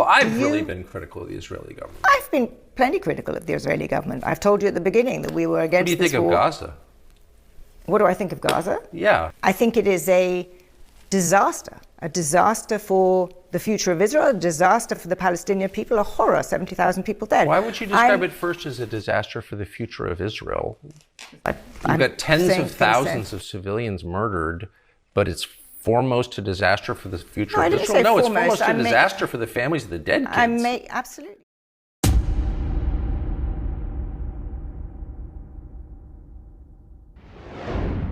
I've really been critical of the Israeli government. I've been plenty critical of the Israeli government. I've told you at the beginning that we were against this war. What do you think of Gaza? What do I think of Gaza? Yeah. I think it is a disaster for the future of Israel, a disaster for the Palestinian people, a horror, 70,000 people dead. Why would you describe it first as a disaster for the future of Israel? You've got tens of thousands of civilians murdered, but it's foremost a disaster for the future of Israel? No, it's foremost a disaster for the families of the dead kids. Absolutely.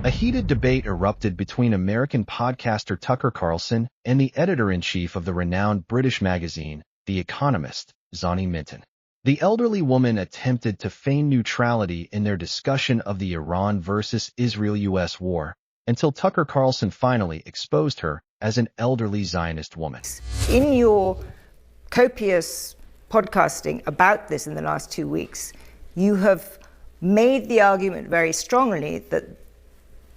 A heated debate erupted between American podcaster Tucker Carlson and the editor-in-chief of the renowned British magazine, The Economist, Zani Minton. The elderly woman attempted to feign neutrality in their discussion of the Iran versus Israel-US war, until Tucker Carlson finally exposed her as an elderly Zionist woman. In your copious podcasting about this in the last 2 weeks, you have made the argument very strongly that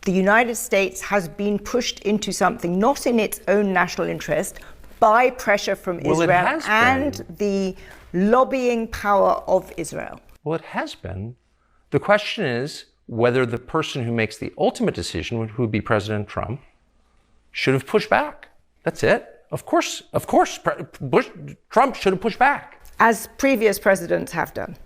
the United States has been pushed into something not in its own national interest by pressure from Israel and the lobbying power of Israel. Well, it has been. The question is whether the person who makes the ultimate decision, who would be President Trump, should have pushed back. That's it. Of course, Trump should have pushed back. As previous presidents have done.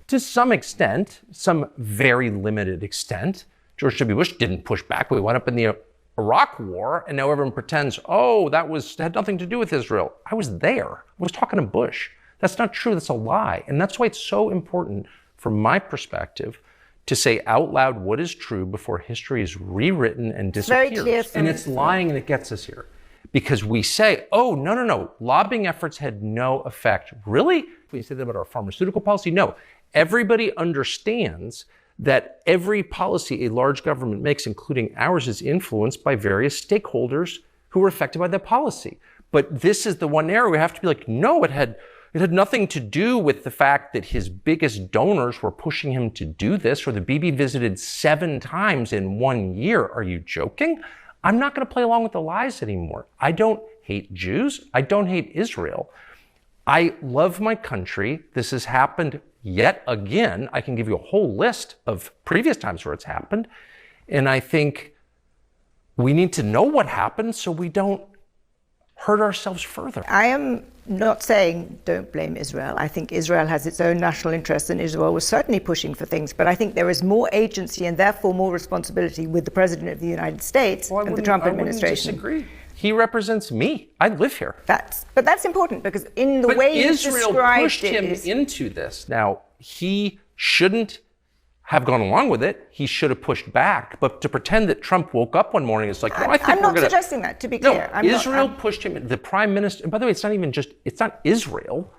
To some extent, some very limited extent. George W. Bush didn't push back. We went up in the Iraq War, and now everyone pretends, that had nothing to do with Israel. I was there. I was talking to Bush. That's not true. That's a lie. And that's why it's so important, from my perspective, to say out loud what is true before history is rewritten and disappears. Very clear. And it's lying, and it gets us here. Because we say, no. Lobbying efforts had no effect. Really? We say that about our pharmaceutical policy? No. Everybody understands that every policy a large government makes, including ours, is influenced by various stakeholders who are affected by that policy. But this is the one area we have to be like, no, it had nothing to do with the fact that his biggest donors were pushing him to do this, or the BB visited 7 times in 1 year. Are you joking? I'm not going to play along with the lies anymore. I don't hate Jews. I don't hate Israel. I love my country. This has happened yet again. I can give you a whole list of previous times where it's happened. And I think we need to know what happened so we don't hurt ourselves further. I am not saying don't blame Israel. I think Israel has its own national interests, and Israel was certainly pushing for things. But I think there is more agency and therefore more responsibility with the President of the United States and the Trump administration. I wouldn't disagree. He represents me. I live here. But that's important, because in the way you described it, Israel pushed him into this. Now, he shouldn't have gone along with it. He should have pushed back. But to pretend that Trump woke up one morning, it's like, I'm not suggesting that, to be clear. No, Israel pushed him. The prime minister, and by the way, it's not Israel.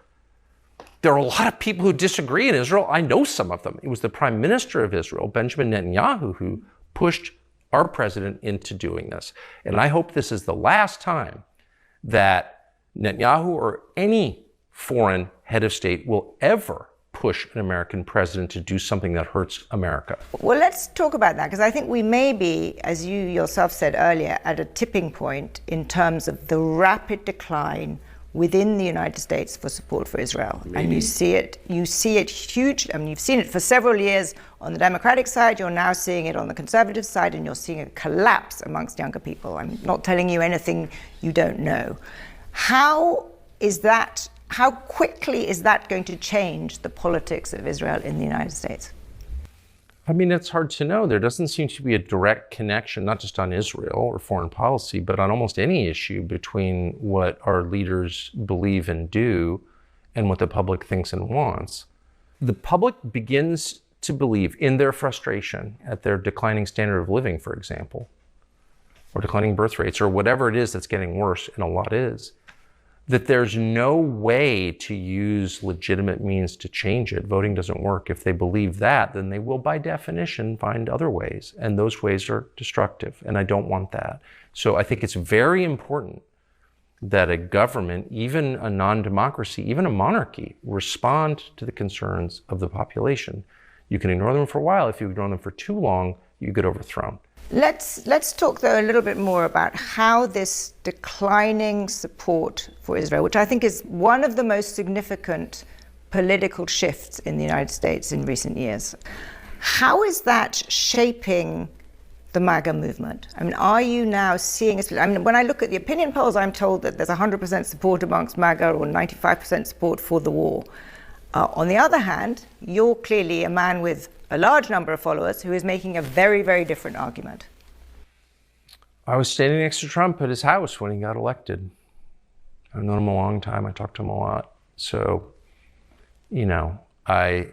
There are a lot of people who disagree in Israel. I know some of them. It was the prime minister of Israel, Benjamin Netanyahu, who pushed our president into doing this. And I hope this is the last time that Netanyahu or any foreign head of state will ever push an American president to do something that hurts America. Well, let's talk about that, because I think we may be, as you yourself said earlier, at a tipping point in terms of the rapid decline within the United States for support for Israel. Maybe. And you see it huge. I mean, you've seen it for several years on the Democratic side, you're now seeing it on the conservative side, and you're seeing a collapse amongst younger people. I'm not telling you anything you don't know. How quickly is that going to change the politics of Israel in the United States? I mean, it's hard to know. There doesn't seem to be a direct connection, not just on Israel or foreign policy, but on almost any issue between what our leaders believe and do and what the public thinks and wants. The public begins to believe, in their frustration at their declining standard of living, for example, or declining birth rates, or whatever it is that's getting worse, and a lot is, that there's no way to use legitimate means to change it. Voting doesn't work. If they believe that, then they will, by definition, find other ways. And those ways are destructive. And I don't want that. So I think it's very important that a government, even a non-democracy, even a monarchy, respond to the concerns of the population. You can ignore them for a while. If you ignore them for too long, you get overthrown. Let's talk, though, a little bit more about how this declining support for Israel, which I think is one of the most significant political shifts in the United States in recent years, how is that shaping the MAGA movement? I mean, are you now seeing a split? I mean, when I look at the opinion polls, I'm told that there's 100% support amongst MAGA or 95% support for the war. On the other hand, you're clearly a man with a large number of followers who is making a very, very different argument. I was standing next to Trump at his house when he got elected. I've known him a long time. I talked to him a lot. So, I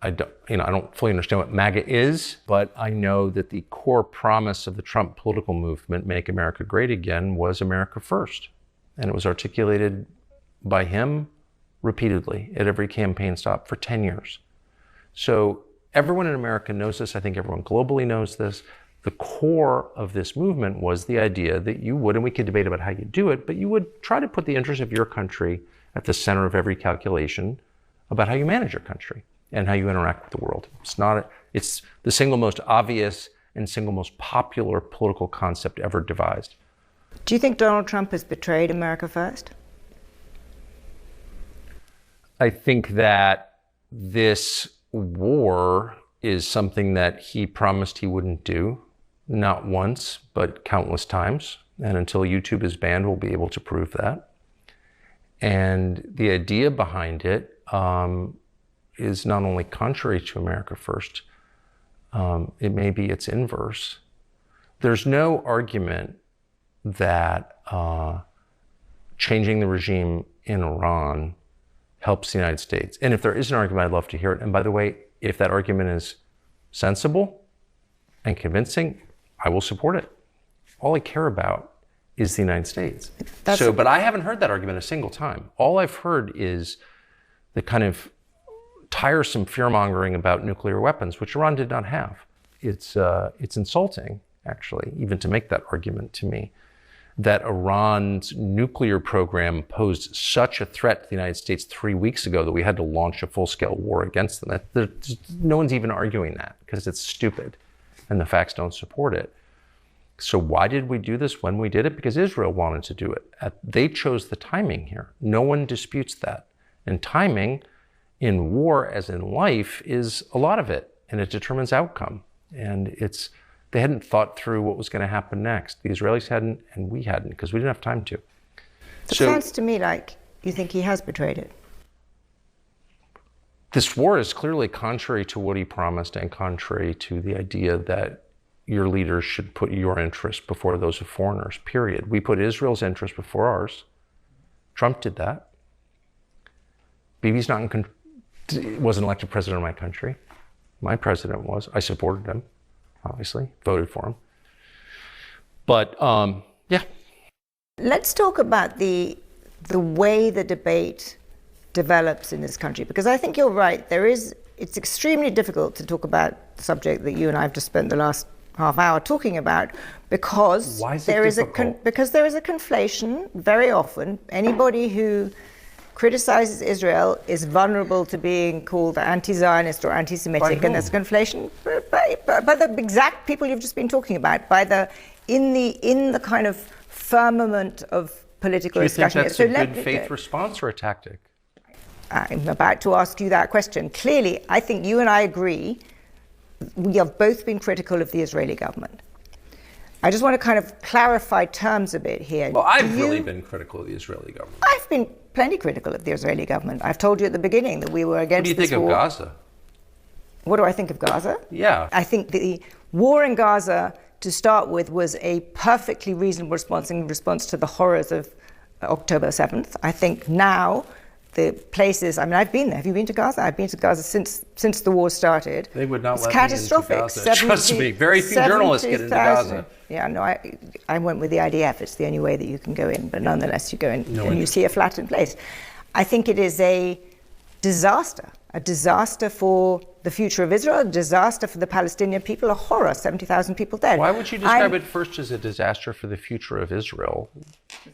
don't fully understand what MAGA is, but I know that the core promise of the Trump political movement, Make America Great Again, was America First. And it was articulated by him repeatedly at every campaign stop for 10 years. So everyone in America knows this. I think everyone globally knows this. The core of this movement was the idea that you would, and we could debate about how you do it, but you would try to put the interest of your country at the center of every calculation about how you manage your country and how you interact with the world. It's the single most obvious and single most popular political concept ever devised. Do you think Donald Trump has betrayed America First? I think that this war is something that he promised he wouldn't do, not once, but countless times. And until YouTube is banned, we'll be able to prove that. And the idea behind it is not only contrary to America First, it may be its inverse. There's no argument that changing the regime in Iran helps the United States. And if there is an argument, I'd love to hear it. And by the way, if that argument is sensible and convincing, I will support it. All I care about is the United States. But I haven't heard that argument a single time. All I've heard is the kind of tiresome fear-mongering about nuclear weapons, which Iran did not have. It's insulting, actually, even to make that argument to me, that Iran's nuclear program posed such a threat to the United States 3 weeks ago that we had to launch a full-scale war against them. No one's even arguing that because it's stupid and the facts don't support it. So why did we do this when we did it? Because Israel wanted to do it. They chose the timing here. No one disputes that. And timing in war, as in life, is a lot of it, and it determines outcome. And they hadn't thought through what was going to happen next. The Israelis hadn't, and we hadn't, because we didn't have time to. It sounds to me like you think he has betrayed it. This war is clearly contrary to what he promised and contrary to the idea that your leaders should put your interests before those of foreigners, period. We put Israel's interests before ours. Trump did that. Bibi's wasn't elected president of my country. My president was. I supported him, obviously, voted for him. But, yeah. Let's talk about the way the debate develops in this country, because I think you're right. It's extremely difficult to talk about the subject that you and I have just spent the last half hour talking about, because there is a conflation very often. Anybody who criticizes Israel is vulnerable to being called anti-Zionist or anti-Semitic, and there's a conflation by the exact people you've just been talking about, in the kind of firmament of political discussion. Do you think that's a good faith response or a tactic? I'm about to ask you that question. Clearly, I think you and I agree. We have both been critical of the Israeli government. I just want to kind of clarify terms a bit here. Well, I've really been critical of the Israeli government. I've been plenty critical of the Israeli government. I've told you at the beginning that we were against this war. What do you think of Gaza? What do I think of Gaza? Yeah. I think the war in Gaza, to start with, was a perfectly reasonable response in response to the horrors of October 7th. I think now the places, I've been there. Have you been to Gaza? I've been to Gaza since the war started. They would not it's let catastrophic. me into Gaza. Trust me, very few journalists get into Gaza. Yeah, no, I went with the IDF. It's the only way that you can go in, but nonetheless you go in and you see a flattened place. I think it is a disaster for the future of Israel, a disaster for the Palestinian people, a horror, 70,000 people dead. Why would you describe it first as a disaster for the future of Israel?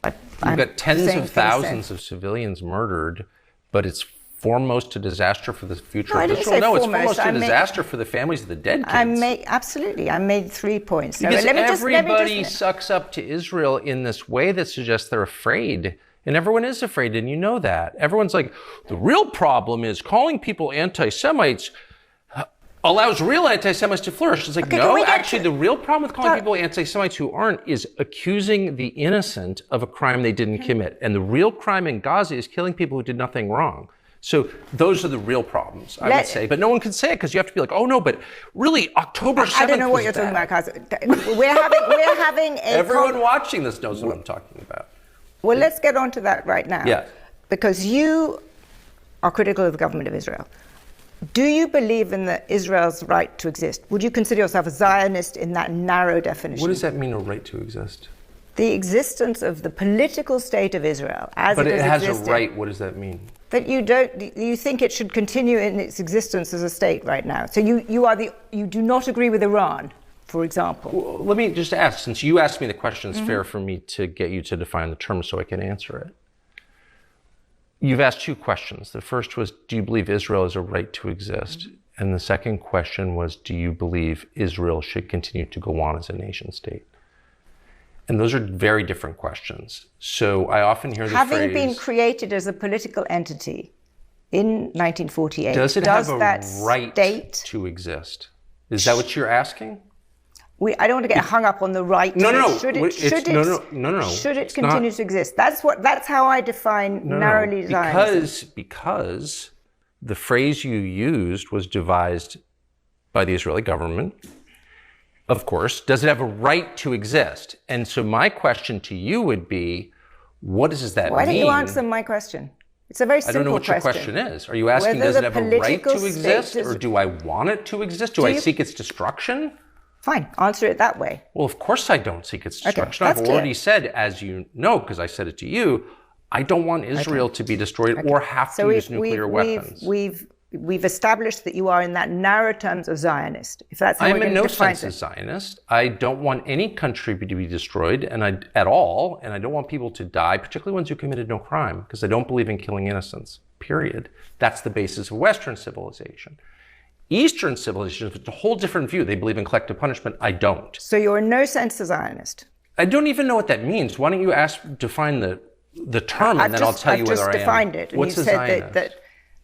You've got tens of thousands of civilians murdered, but it's foremost a disaster for the future No, I of didn't Israel? say No, it's foremost. foremost a disaster for the families of the dead kids. I made 3 points. So Because let me just sucks up to Israel in this way that suggests they're afraid. And everyone is afraid, and you know that. Everyone's like, the real problem is calling people anti-Semites allows real anti-Semites to flourish. It's like, Okay, no, actually, the real problem with calling people anti-Semites who aren't is accusing the innocent of a crime they didn't commit. And the real crime in Gaza is killing people who did nothing wrong. So those are the real problems, I would say. But no one can say it because you have to be like, oh no, but really, October 7th I don't know what you're talking about, Carlson. We're having a... Everyone watching this knows what I'm talking about. Well, let's get on to that right now. Yeah. Because you are critical of the government of Israel. Do you believe in Israel's right to exist? Would you consider yourself a Zionist in that narrow definition? What does that mean, a right to exist? The existence of the political state of Israel as but it has existed, a right. What does that mean? That you think it should continue in its existence as a state right now. So you do not agree with Iran, for example. Well, let me just ask, since you asked me the question, it's fair for me to get you to define the term so I can answer it. You've asked 2 questions. The first was, do you believe Israel has a right to exist? And the second question was, do you believe Israel should continue to go on as a nation state? And those are very different questions. So I often hear the phrase... Having been created as a political entity in 1948, does it have a that right to exist? Is that what you're asking? I don't want to get hung up on the right. Should it continue to exist? That's how I define narrowly Zionism. Because the phrase you used was devised by the Israeli government. Of course, does it have a right to exist? And so my question to you would be, what does that mean? Why don't you answer my question? It's a very simple question. I don't know what your question is. Are you asking, does it have a right to exist, or do I want it to exist? Do I seek its destruction? Fine, answer it that way. Well, of course I don't seek its destruction. Okay, I've already said, as you know, because I said it to you, I don't want Israel to be destroyed or have to use nuclear weapons. We've established that you are in that narrow terms a Zionist. If that's how I'm in no sense a Zionist. I don't want any country to be destroyed at all, and I don't want people to die, particularly ones who committed no crime, because I don't believe in killing innocents, period. That's the basis of Western civilization. Eastern civilization, it's a whole different view. They believe in collective punishment. I don't. So you're in no sense a Zionist? I don't even know what that means. Why don't you define the term, and then I'll tell you whether I am. I've just defined it. What's a Zionist? That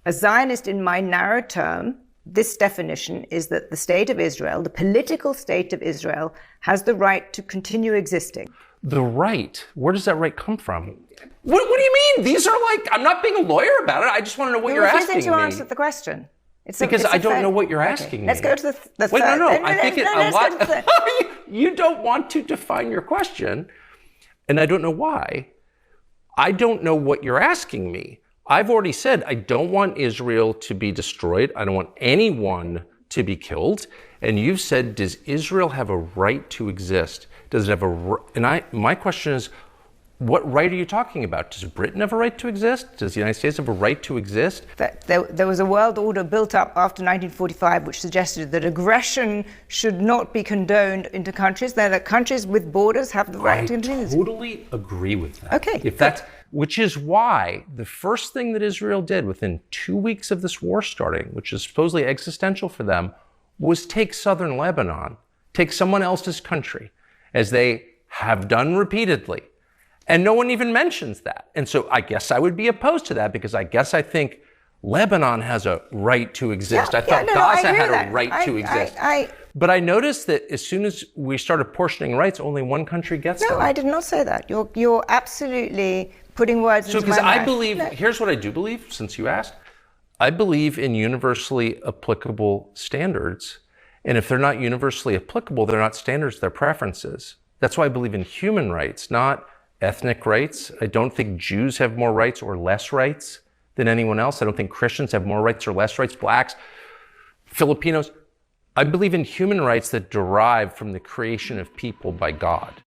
a Zionist, in my narrow term, this definition is that the state of Israel, the political state of Israel, has the right to continue existing. The right? Where does that right come from? What do you mean? These are I'm not being a lawyer about it. I just want to know what you're asking me. You answered the question. Because I don't know what you're asking me. Let's go to the Wait, third. no. I think a lot. You don't want to define your question, and I don't know why. I don't know what you're asking me. I've already said I don't want Israel to be destroyed. I don't want anyone to be killed. And you've said, does Israel have a right to exist? Does it have my question is, what right are you talking about? Does Britain have a right to exist? Does the United States have a right to exist? There was a world order built up after 1945 which suggested that aggression should not be condoned into countries, that countries with borders have the right to continue. I totally agree with that. Okay. Which is why the first thing that Israel did within 2 weeks of this war starting, which is supposedly existential for them, was take southern Lebanon, take someone else's country, as they have done repeatedly. And no one even mentions that. And so I guess I would be opposed to that because I think Lebanon has a right to exist. I thought Gaza had a right to exist. But I noticed that as soon as we started portioning rights, only one country gets them. No, I did not say that. You're absolutely putting words into my mouth. So because I believe, here's what I do believe, since you asked. I believe in universally applicable standards. And if they're not universally applicable, they're not standards, they're preferences. That's why I believe in human rights, not ethnic rights. I don't think Jews have more rights or less rights than anyone else. I don't think Christians have more rights or less rights, blacks, Filipinos. I believe in human rights that derive from the creation of people by God.